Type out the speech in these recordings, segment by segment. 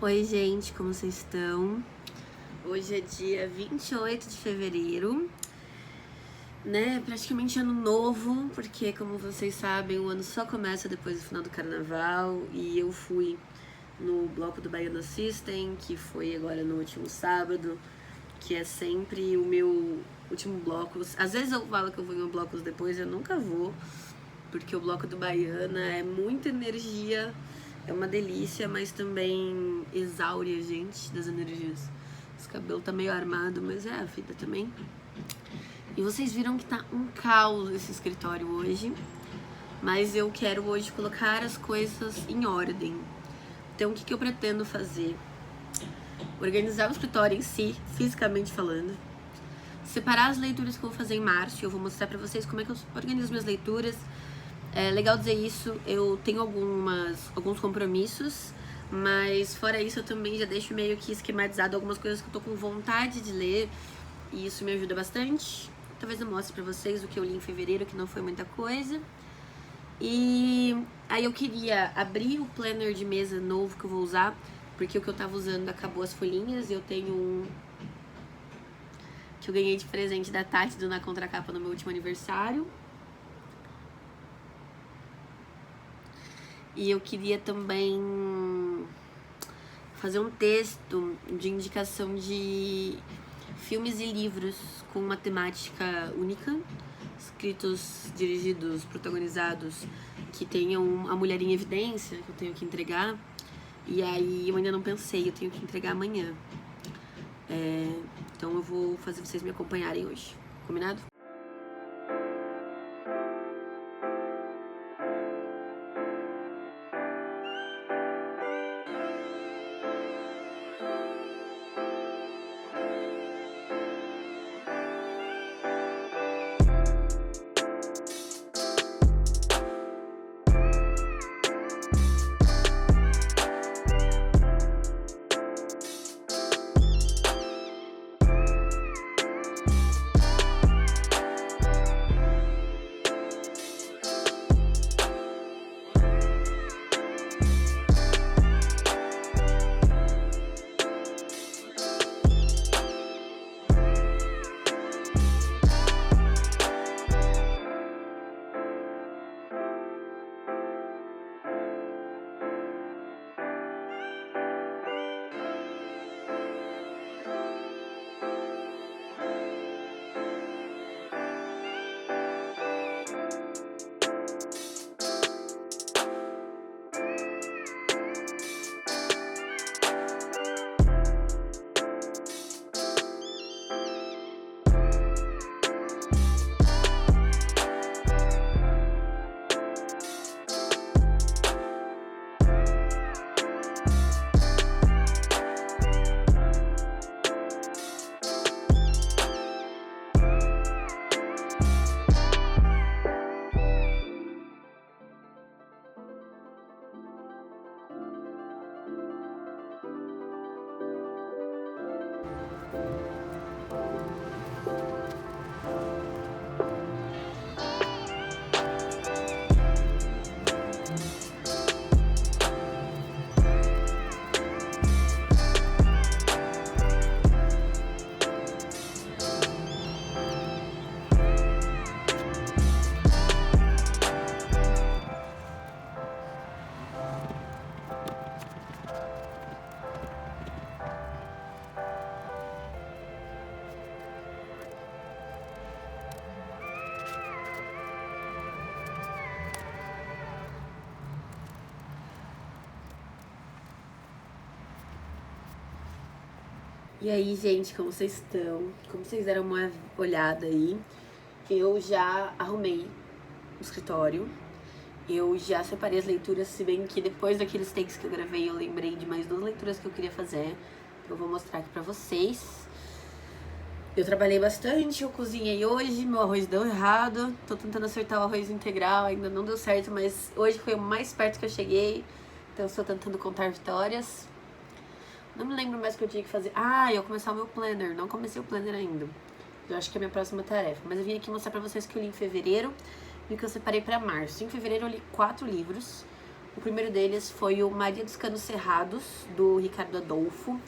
Oi, gente, como vocês estão? Hoje é dia 28 de fevereiro, né? Praticamente ano novo, porque, como vocês sabem, o ano só começa depois do final do carnaval. E eu fui no bloco do Baiana System, que foi agora no último sábado, que é sempre o meu último bloco. Às vezes eu falo que eu vou em blocos depois, eu nunca vou, porque o bloco do Baiana é muita energia. É uma delícia, mas também exaure a gente das energias. Esse cabelo tá meio armado, mas é a vida também. E vocês viram que tá um caos esse escritório hoje, mas eu quero hoje colocar as coisas em ordem. Então o que eu pretendo fazer? Organizar o escritório em si, fisicamente falando. Separar as leituras que eu vou fazer em março. Eu vou mostrar pra vocês como é que eu organizo minhas leituras. É legal dizer isso, eu tenho alguns compromissos, mas fora isso eu também já deixo meio que esquematizado algumas coisas que eu tô com vontade de ler, e isso me ajuda bastante. Talvez eu mostre pra vocês o que eu li em fevereiro, que não foi muita coisa. E aí eu queria abrir o planner de mesa novo que eu vou usar, porque o que eu tava usando acabou as folhinhas, e eu tenho um que eu ganhei de presente da Tati do Na Contracapa no meu último aniversário. E eu queria também fazer um texto de indicação de filmes e livros com uma temática única, escritos, dirigidos, protagonizados, que tenham a mulher em evidência, que eu tenho que entregar. E aí eu ainda não pensei, eu tenho que entregar amanhã. Então eu vou fazer vocês me acompanharem hoje. Combinado? E aí, gente, como vocês estão? Como vocês deram uma olhada aí? Eu já arrumei o escritório. Eu já separei as leituras, se bem que depois daqueles takes que eu gravei, eu lembrei de mais 2 leituras que eu queria fazer. Eu vou mostrar aqui pra vocês. Eu trabalhei bastante, eu cozinhei hoje, meu arroz deu errado. Tô tentando acertar o arroz integral, ainda não deu certo, mas hoje foi o mais perto que eu cheguei. Então eu estou tentando contar vitórias. Não me lembro mais o que eu tinha que fazer. Ah, eu começar o meu planner. Não comecei o planner ainda. Eu acho que é a minha próxima tarefa. Mas eu vim aqui mostrar pra vocês que eu li em fevereiro e que eu separei pra março. Em fevereiro eu li 4 livros. O primeiro deles foi o Maria dos Canos Cerrados, do Ricardo Adolfo.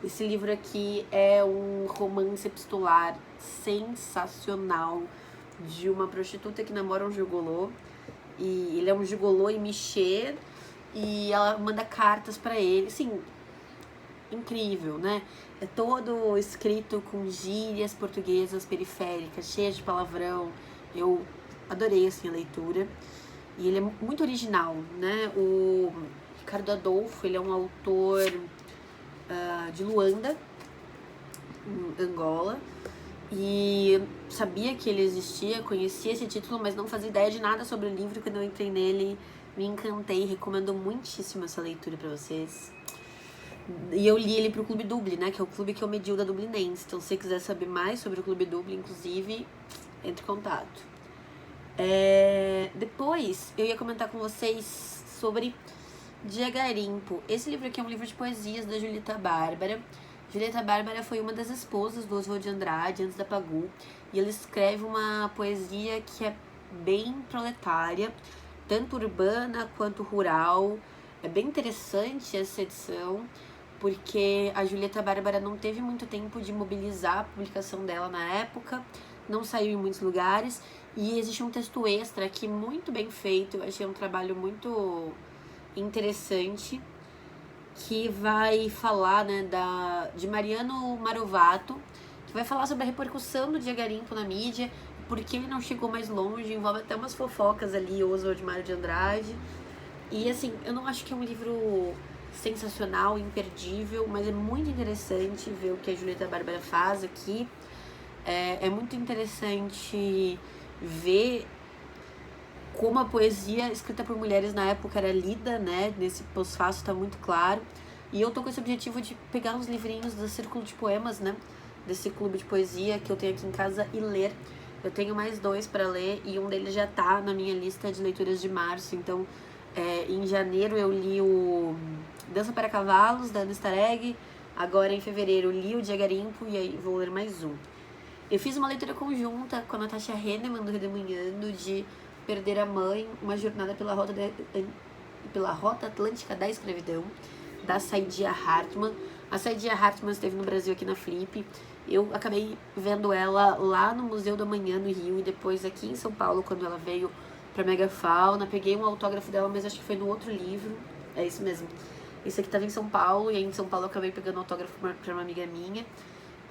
Esse livro aqui é um romance epistolar sensacional de uma prostituta que namora um gigolô. E ele é um gigolô e michê, e ela manda cartas pra ele. Assim, incrível, né? É todo escrito com gírias portuguesas periféricas, cheias de palavrão. Eu adorei, assim, a leitura. E ele é muito original, né? O Ricardo Adolfo, ele é um autor de Luanda, em Angola. E sabia que ele existia, conhecia esse título, mas não fazia ideia de nada sobre o livro. Quando eu entrei nele, me encantei, recomendo muitíssimo essa leitura pra vocês. E eu li ele pro Clube Dublin, né, que é o clube que eu mediu da Dublinense. Então, se você quiser saber mais sobre o Clube Dublin, inclusive, entre em contato. Depois, eu ia comentar com vocês sobre Dia Garimpo. Esse livro aqui é um livro de poesias da Julieta Bárbara. Julieta Bárbara foi uma das esposas do Oswald de Andrade, antes da Pagu, e ela escreve uma poesia que é bem proletária, tanto urbana quanto rural. É bem interessante essa edição, porque a Julieta Bárbara não teve muito tempo de mobilizar a publicação dela na época, não saiu em muitos lugares, e existe um texto extra aqui muito bem feito. Eu achei um trabalho muito interessante, que vai falar, né, de Mariano Marovato, que vai falar sobre a repercussão do Dia Garimpo na mídia, porque ele não chegou mais longe, envolve até umas fofocas ali, Oswald Mário de Andrade. E assim, eu não acho que é um livro sensacional, imperdível, mas é muito interessante ver o que a Julieta Bárbara faz aqui. É muito interessante ver como a poesia escrita por mulheres na época era lida, né? Nesse pós-fácil tá muito claro. E eu tô com esse objetivo de pegar uns livrinhos do Círculo de Poemas, né? Desse clube de poesia que eu tenho aqui em casa e ler. Eu tenho mais 2 para ler e um deles já tá na minha lista de leituras de março. Então, em janeiro eu li o Dança para Cavalos, da Ana Stareg. Agora, em fevereiro, eu li o Dia Garimpo e aí vou ler mais um. Eu fiz uma leitura conjunta com a Natasha Henneman, do Redemoinhando, de Perder a Mãe, uma jornada pela rota atlântica da escravidão, da Saidiya Hartman. A Saidiya Hartman esteve no Brasil aqui na Flip. Eu acabei vendo ela lá no Museu do Amanhã, no Rio, e depois aqui em São Paulo, quando ela veio pra Megafauna. Peguei um autógrafo dela, mas acho que foi no outro livro. É isso mesmo. Esse aqui tava em São Paulo, e aí em São Paulo eu acabei pegando autógrafo pra uma amiga minha.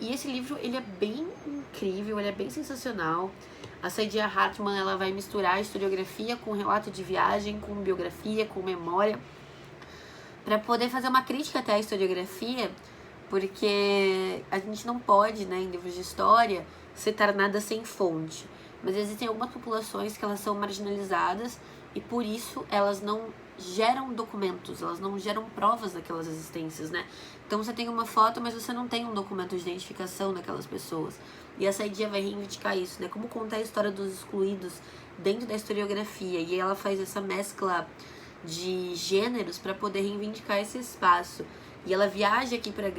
E esse livro, ele é bem incrível, ele é bem sensacional. A Saidiya Hartman, ela vai misturar historiografia com relato de viagem, com biografia, com memória, para poder fazer uma crítica até à historiografia, porque a gente não pode, né, em livros de história, citar nada sem fonte. Mas existem algumas populações que elas são marginalizadas e por isso elas não geram documentos, elas não geram provas daquelas existências, né? Então você tem uma foto, mas você não tem um documento de identificação daquelas pessoas. E a Saidiya vai reivindicar isso, né? Como contar a história dos excluídos dentro da historiografia. E ela faz essa mescla de gêneros para poder reivindicar esse espaço. E ela viaja aqui para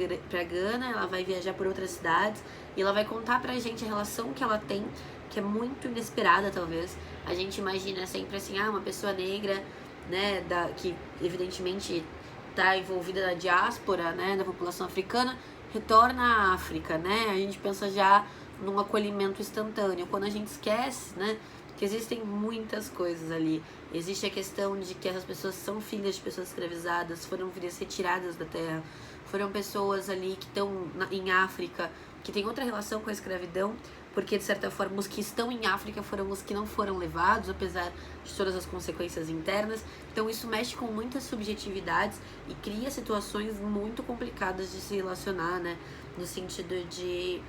Gana, ela vai viajar por outras cidades e ela vai contar pra gente a relação que ela tem, que é muito inesperada, talvez. A gente imagina sempre assim, uma pessoa negra, né, que evidentemente está envolvida na diáspora, né, da população africana, retorna à África, né? A gente pensa já num acolhimento instantâneo, quando a gente esquece, né, que existem muitas coisas ali. Existe a questão de que essas pessoas são filhas de pessoas escravizadas, foram filhas retiradas da terra, foram pessoas ali que estão em África, que tem outra relação com a escravidão, porque de certa forma os que estão em África foram os que não foram levados, apesar de todas as consequências internas. Então isso mexe com muitas subjetividades e cria situações muito complicadas de se relacionar, né? No sentido de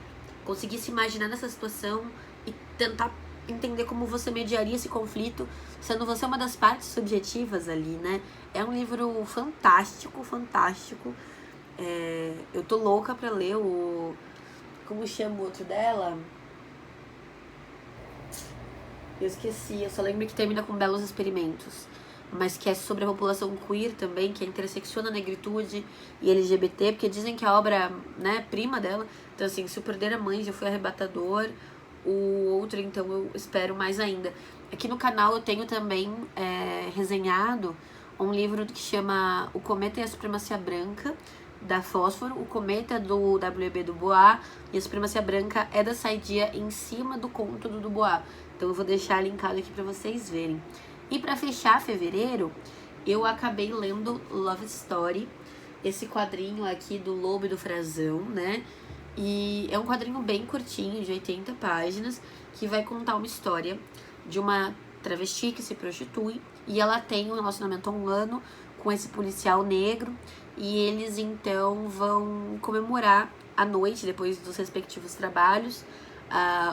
conseguir se imaginar nessa situação e tentar entender como você mediaria esse conflito, sendo você uma das partes subjetivas ali, né? É um livro fantástico, fantástico. Eu tô louca pra ler o... Como chama o outro dela? Eu esqueci, eu só lembro que termina com Belos Experimentos, mas que é sobre a população queer também, que intersecciona a negritude e LGBT, porque dizem que a obra, né, prima dela. Então assim, Se Eu Perder a Mãe já foi arrebatador, o outro então eu espero mais ainda. Aqui no canal eu tenho também resenhado um livro que chama O Cometa e a Supremacia Branca, da Fósforo. O Cometa é do W.E.B. Du Bois e a Supremacia Branca é da Saidia, em cima do conto do Du Bois. Então eu vou deixar linkado aqui pra vocês verem. E pra fechar fevereiro, eu acabei lendo Love Story, esse quadrinho aqui do Lobo e do Frazão, né? E é um quadrinho bem curtinho, de 80 páginas, que vai contar uma história de uma travesti que se prostitui e ela tem um relacionamento há um ano com esse policial negro e eles então vão comemorar à noite, depois dos respectivos trabalhos,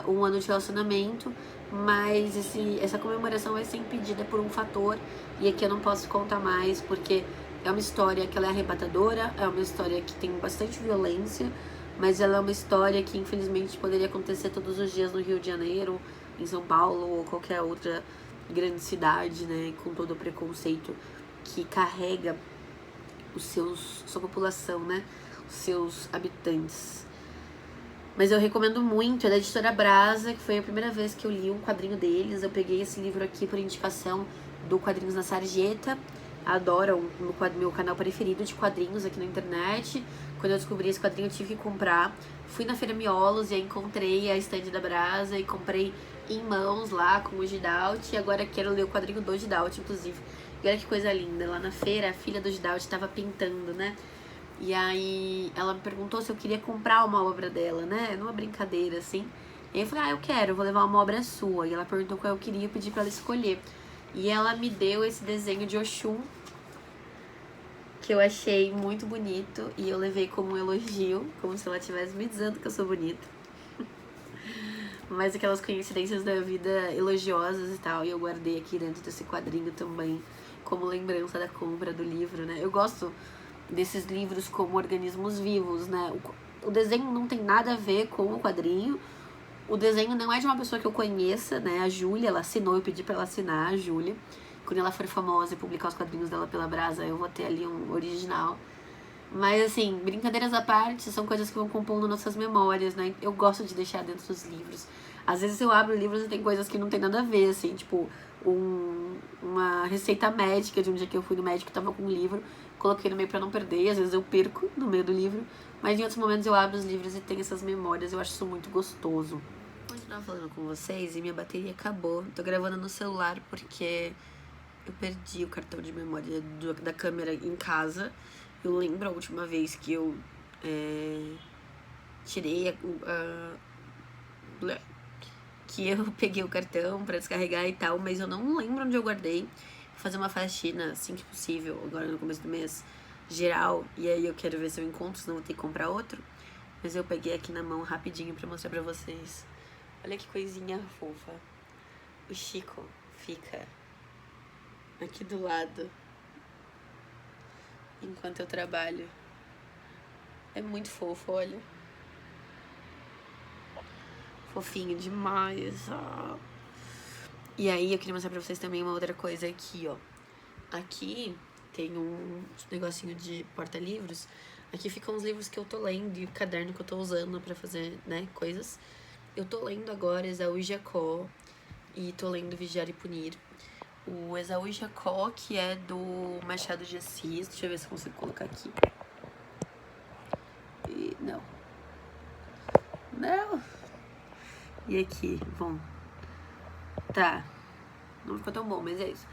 um ano de relacionamento, mas essa comemoração vai ser impedida por um fator, e aqui eu não posso contar mais porque é uma história que ela é arrebatadora, é uma história que tem bastante violência, mas ela é uma história que infelizmente poderia acontecer todos os dias no Rio de Janeiro, em São Paulo ou qualquer outra grande cidade, né, com todo o preconceito que carrega sua população, né, os seus habitantes. Mas eu recomendo muito, é da editora Brasa, que foi a primeira vez que eu li um quadrinho deles. Eu peguei esse livro aqui por indicação do Quadrinhos na Sarjeta. Adoro, meu canal preferido de quadrinhos aqui na internet. Quando eu descobri esse quadrinho, eu tive que comprar. Fui na Feira Miolos e aí encontrei a estande da Brasa e comprei em mãos lá com o Gidalt. E agora quero ler o quadrinho do Gidalt, inclusive. E olha que coisa linda, lá na feira a filha do Gidalt estava pintando, né? E aí ela me perguntou se eu queria comprar uma obra dela, né? Numa brincadeira, assim. E aí eu falei, eu quero, vou levar uma obra sua. E ela perguntou qual eu queria, eu pedi pra ela escolher. E ela me deu esse desenho de Oxum, que eu achei muito bonito. E eu levei como um elogio, como se ela estivesse me dizendo que eu sou bonita. Mas aquelas coincidências da vida elogiosas e tal. E eu guardei aqui dentro desse quadrinho também, como lembrança da compra do livro, né? Eu gosto desses livros como organismos vivos, né? O desenho não tem nada a ver com o quadrinho. O desenho não é de uma pessoa que eu conheça, né? A Júlia, ela assinou, eu pedi pra ela assinar, a Júlia. Quando ela for famosa e publicar os quadrinhos dela pela Brasa, eu vou ter ali um original. Mas, assim, brincadeiras à parte, são coisas que vão compondo nossas memórias, né? Eu gosto de deixar dentro dos livros. Às vezes eu abro livros e tem coisas que não tem nada a ver, assim, tipo, uma receita médica de um dia que eu fui no médico e tava com um livro, coloquei no meio pra não perder, às vezes eu perco no meio do livro, mas em outros momentos eu abro os livros e tenho essas memórias, eu acho isso muito gostoso. Vou continuar falando com vocês e minha bateria acabou. Tô gravando no celular porque eu perdi o cartão de memória da câmera em casa. Eu lembro a última vez que eu tirei que eu peguei o cartão pra descarregar e tal, mas eu não lembro onde eu guardei. Vou fazer uma faxina assim que possível, agora no começo do mês, geral, e aí eu quero ver se eu encontro, senão vou ter que comprar outro. Mas eu peguei aqui na mão rapidinho pra mostrar pra vocês. Olha que coisinha fofa. O Chico fica aqui do lado enquanto eu trabalho. É muito fofo, olha. Fofinho demais. E aí eu queria mostrar pra vocês também uma outra coisa aqui, ó. Aqui tem um negocinho de porta-livros. Aqui ficam os livros que eu tô lendo e o caderno que eu tô usando pra fazer, né, coisas. Eu tô lendo agora Esaú e Jacó e tô lendo Vigiar e Punir. O Esaú e Jacó, que é do Machado de Assis. Deixa eu ver se eu consigo colocar aqui. E não. E aqui, bom. Tá. Não ficou tão bom, mas é isso.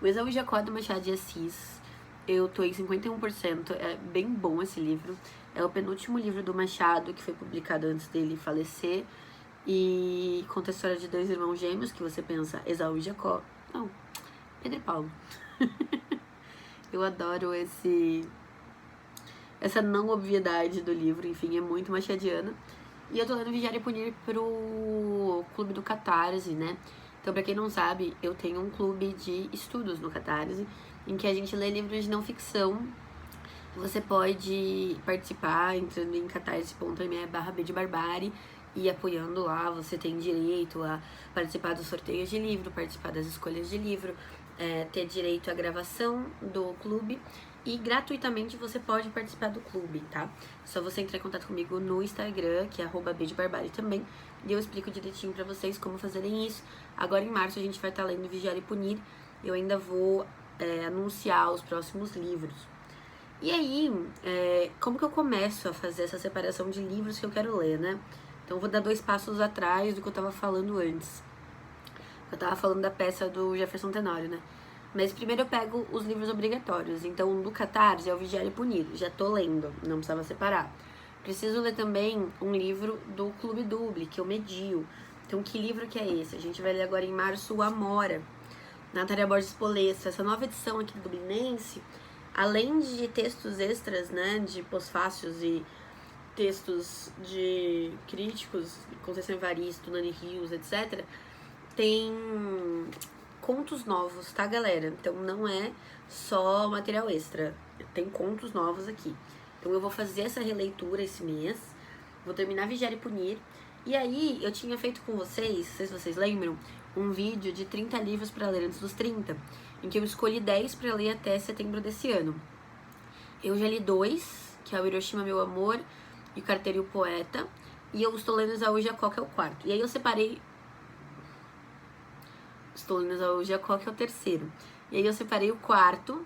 O Esaú e Jacó do Machado de Assis. Eu tô em 51%. É bem bom esse livro. É o penúltimo livro do Machado, que foi publicado antes dele falecer. E conta a história de dois irmãos gêmeos, que você pensa, Esaú e Jacó. Não, Pedro e Paulo. Eu adoro essa não obviedade do livro, enfim, é muito machadiana. E eu tô lendo Vigiar e Punir pro clube do Catarse, né? Então, pra quem não sabe, eu tenho um clube de estudos no Catarse, em que a gente lê livros de não ficção. Você pode participar entrando em catarse.me/bdbarbari e apoiando lá. Você tem direito a participar dos sorteios de livro, participar das escolhas de livro, ter direito à gravação do clube e gratuitamente você pode participar do clube, tá? Só você entrar em contato comigo no Instagram, que é @bdbarbari também, e eu explico direitinho pra vocês como fazerem isso. Agora em março a gente vai estar lendo Vigiar e Punir. Eu ainda vou anunciar os próximos livros. E aí, como que eu começo a fazer essa separação de livros que eu quero ler, né? Então eu vou dar 2 passos atrás do que eu tava falando antes. Eu tava falando da peça do Jefferson Tenório, né? Mas primeiro eu pego os livros obrigatórios. Então, do Catarse é o Vigiar e Punir. Já tô lendo, não precisava separar. Preciso ler também um livro do Clube Duble, que eu medio. Então, que livro que é esse? A gente vai ler agora em março o Amora, Natália Borges Polesso. Essa nova edição aqui do Dublinense, além de textos extras, né, de pós-fácios e textos de críticos, Conceição Evaristo, Nani Rios, etc., tem contos novos, tá, galera? Então não é só material extra, tem contos novos aqui. Então eu vou fazer essa releitura esse mês, vou terminar Vigiar e Punir. E aí eu tinha feito com vocês, não sei se vocês lembram, um vídeo de 30 livros para ler antes dos 30, em que eu escolhi 10 para ler até setembro desse ano. Eu já li 2, que é o Hiroshima Meu Amor e o Carteiro e o Poeta, e eu estou lendo Esaú Jacó, que é o 4º. E aí eu separei... Estou lendo Esaú Jacó, que é o 3º. E aí eu separei o 4º,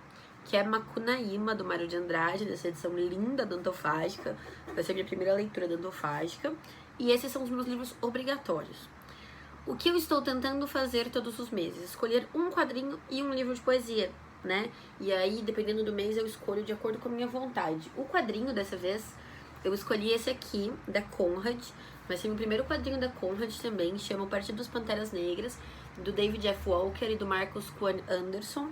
que é Macunaíma, do Mário de Andrade, dessa edição linda da Antofágica. Vai ser a minha primeira leitura da Antofágica. E esses são os meus livros obrigatórios. O que eu estou tentando fazer todos os meses? Escolher um quadrinho e um livro de poesia, né? E aí, dependendo do mês, eu escolho de acordo com a minha vontade. O quadrinho, dessa vez, eu escolhi esse aqui, da Conrad. Vai ser meu primeiro quadrinho da Conrad também. Chama O Partido dos Panteras Negras, do David F. Walker e do Marcus Quan Anderson.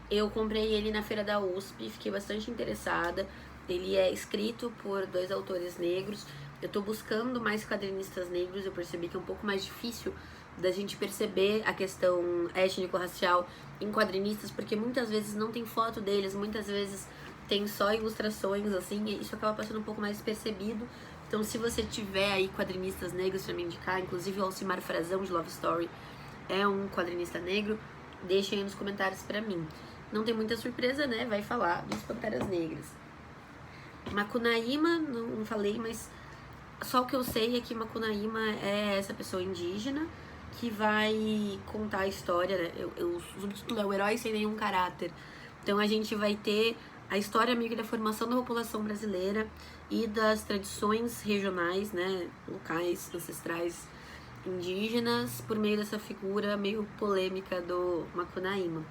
Eu comprei ele na feira da USP, fiquei bastante interessada. Ele é escrito por 2 autores negros. Eu tô buscando mais quadrinistas negros, eu percebi que é um pouco mais difícil da gente perceber a questão étnico-racial em quadrinistas, porque muitas vezes não tem foto deles, muitas vezes tem só ilustrações, assim, e isso acaba passando um pouco mais despercebido. Então, se você tiver aí quadrinistas negros pra me indicar, inclusive o Alcimar Frazão de Love Story é um quadrinista negro, deixem aí nos comentários pra mim. Não tem muita surpresa, né? Vai falar dos Panteras Negras. Macunaíma, não falei, mas só o que eu sei é que Macunaíma é essa pessoa indígena que vai contar a história, né? O subtítulo é O Herói Sem Nenhum Caráter. Então a gente vai ter a história meio que da formação da população brasileira e das tradições regionais, né? Locais, ancestrais, indígenas, por meio dessa figura meio polêmica do Macunaíma.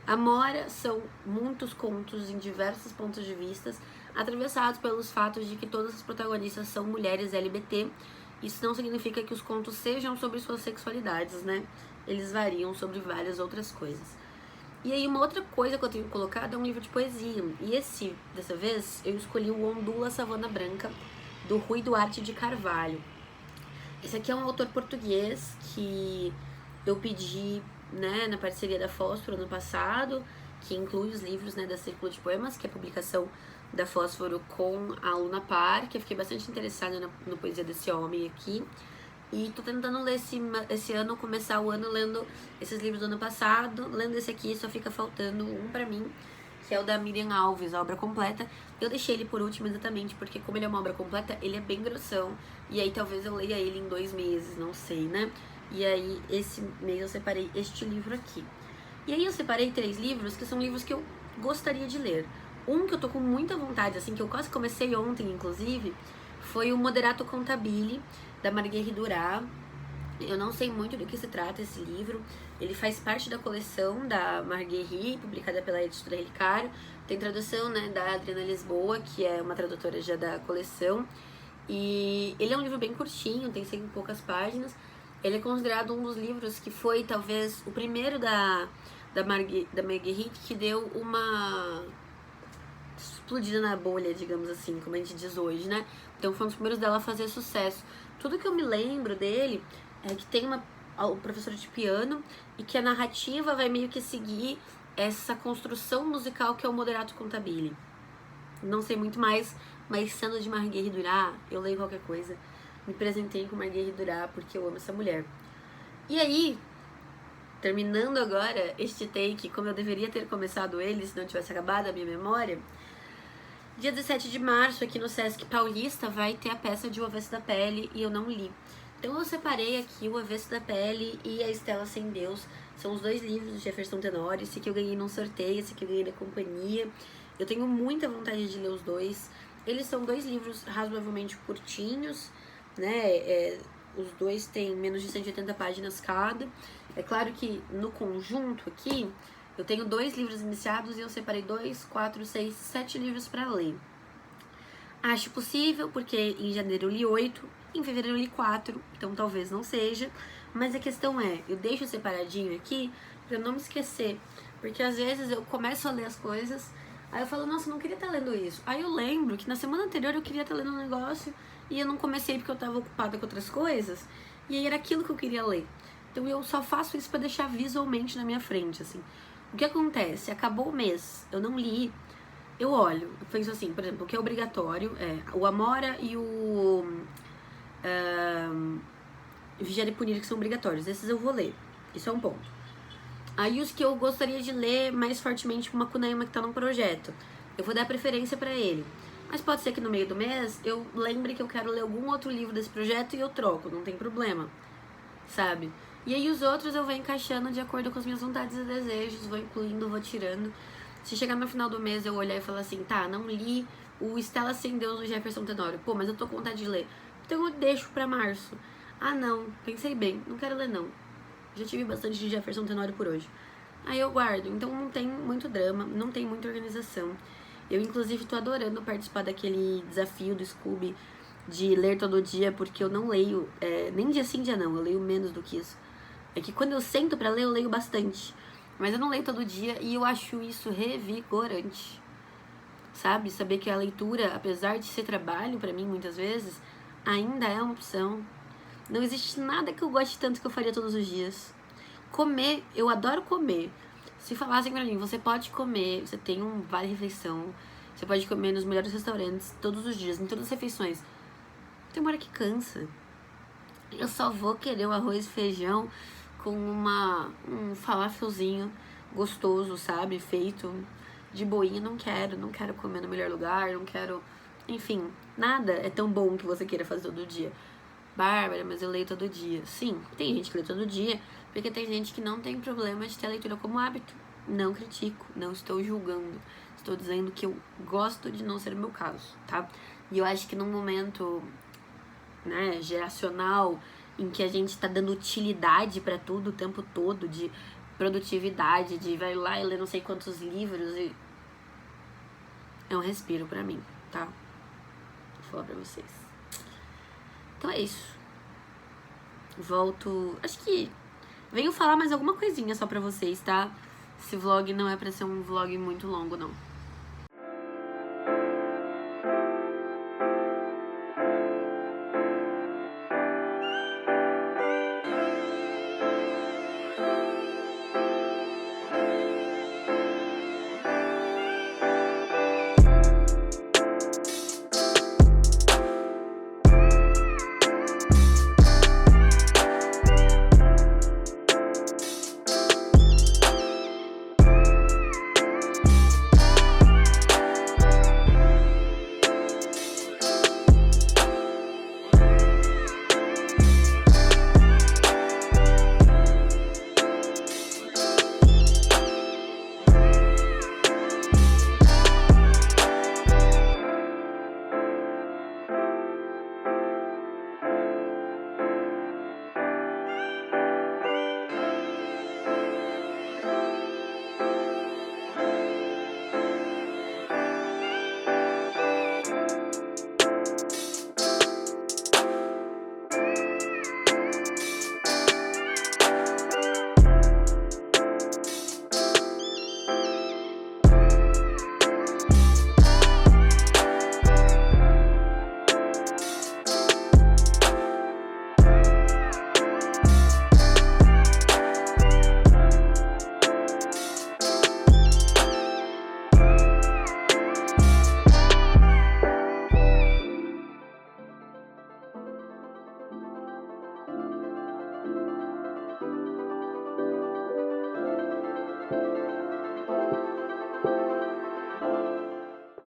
Amora são muitos contos em diversos pontos de vista, atravessados pelos fatos de que todas as protagonistas são mulheres LGBT. Isso não significa que os contos sejam sobre suas sexualidades, né? Eles variam sobre várias outras coisas. E aí uma outra coisa que eu tenho colocado é um livro de poesia. E dessa vez, eu escolhi o Ondula Savana Branca, do Rui Duarte de Carvalho. Esse aqui é um autor português que eu pedi, né, na parceria da Fósforo ano passado, que inclui os livros, né, da Círculo de Poemas, que é a publicação da Fósforo com a Luna Par, que eu fiquei bastante interessada na poesia desse homem aqui. E tô tentando ler esse ano, começar o ano lendo esses livros do ano passado. Lendo esse aqui, só fica faltando um pra mim, que é o da Miriam Alves, a obra completa. Eu deixei ele por último exatamente porque, como ele é uma obra completa, ele é bem grossão. E aí talvez eu leia ele em 2 meses, não sei, né? E aí, esse mês eu separei este livro aqui. E aí eu separei 3 livros que são livros que eu gostaria de ler. Um que eu tô com muita vontade, assim, que eu quase comecei ontem, inclusive, foi o Moderato Contabile, da Marguerite Duras. Eu não sei muito do que se trata esse livro. Ele faz parte da coleção da Marguerite, publicada pela editora Relicário. Tem tradução, né, da Adriana Lisboa, que é uma tradutora já da coleção. E ele é um livro bem curtinho, tem 100 e poucas páginas. Ele é considerado um dos livros que foi, talvez, o primeiro da Marguerite que deu uma explodida na bolha, digamos assim, como a gente diz hoje, né? Então foi um dos primeiros dela a fazer sucesso. Tudo que eu me lembro dele é que tem o professor de piano e que a narrativa vai meio que seguir essa construção musical que é o Moderato Contabile. Não sei muito mais, mas sendo de Marguerite Duras, eu leio qualquer coisa. Me presentei com Marguerite Duras porque eu amo essa mulher. E aí, terminando agora este take, como eu deveria ter começado ele se não tivesse acabado a minha memória, dia 17 de março, aqui no Sesc Paulista, vai ter a peça de O Avesso da Pele e eu não li. Então eu separei aqui O Avesso da Pele e A Estela Sem Deus. São os 2 livros do Jefferson Tenório. Esse aqui eu ganhei num sorteio, esse aqui eu ganhei da companhia. Eu tenho muita vontade de ler os 2. Eles são 2 livros razoavelmente curtinhos, né? Os 2 têm menos de 180 páginas cada. É claro que no conjunto aqui, eu tenho 2 livros iniciados e eu separei 2, 4, 6, 7 livros para ler. Acho possível, porque em janeiro eu li 8, em fevereiro eu li 4, então talvez não seja. Mas a questão é, eu deixo separadinho aqui pra eu não me esquecer. Porque às vezes eu começo a ler as coisas, aí eu falo, nossa, eu não queria estar lendo isso. Aí eu lembro que na semana anterior eu queria estar lendo um negócio e eu não comecei porque eu tava ocupada com outras coisas. E aí era aquilo que eu queria ler. Então eu só faço isso pra deixar visualmente na minha frente, assim. O que acontece? Acabou o mês, eu não li, eu olho, eu penso assim, por exemplo, o que é obrigatório é o Amora e o Vigiar e Punir, que são obrigatórios. Esses eu vou ler, isso é um ponto. Aí os que eu gostaria de ler mais fortemente, tipo Macunaíma, que tá num projeto, eu vou dar preferência pra ele. Mas pode ser que no meio do mês eu lembre que eu quero ler algum outro livro desse projeto e eu troco, não tem problema, sabe? E aí os outros eu vou encaixando de acordo com as minhas vontades e desejos, vou incluindo, vou tirando. Se chegar no final do mês eu olhar e falar assim, tá, não li o Estela Sem Deus do Jefferson Tenório, pô, mas eu tô com vontade de ler, então eu deixo pra março. Ah não, pensei bem, não quero ler não, já tive bastante de Jefferson Tenório por hoje. Aí eu guardo, então não tem muito drama, não tem muita organização. Eu inclusive tô adorando participar daquele desafio do Scooby de ler todo dia, porque eu não leio, nem dia sim, dia não, eu leio menos do que isso. É que quando eu sento pra ler, eu leio bastante. Mas eu não leio todo dia e eu acho isso revigorante. Sabe? Saber que a leitura, apesar de ser trabalho pra mim muitas vezes, ainda é uma opção. Não existe nada que eu goste tanto que eu faria todos os dias. Comer, eu adoro comer. Se falassem pra mim, você pode comer, você tem um vale-refeição, você pode comer nos melhores restaurantes todos os dias, em todas as refeições. Tem uma hora que cansa. Eu só vou querer o arroz e feijão com um falafelzinho gostoso, sabe? Feito de boinha. Não quero comer no melhor lugar, não quero... Enfim, nada é tão bom que você queira fazer todo dia. Bárbara, mas eu leio todo dia. Sim, tem gente que lê todo dia, porque tem gente que não tem problema de ter a leitura como hábito. Não critico, não estou julgando. Estou dizendo que eu gosto de não ser o meu caso, tá? E eu acho que num momento, né, geracional, em que a gente tá dando utilidade pra tudo o tempo todo, de produtividade, de vai lá e ler não sei quantos livros, e é um respiro pra mim, tá? Vou falar pra vocês. Então é isso. Volto... Acho que venho falar mais alguma coisinha só pra vocês, tá? Esse vlog não é pra ser um vlog muito longo, não.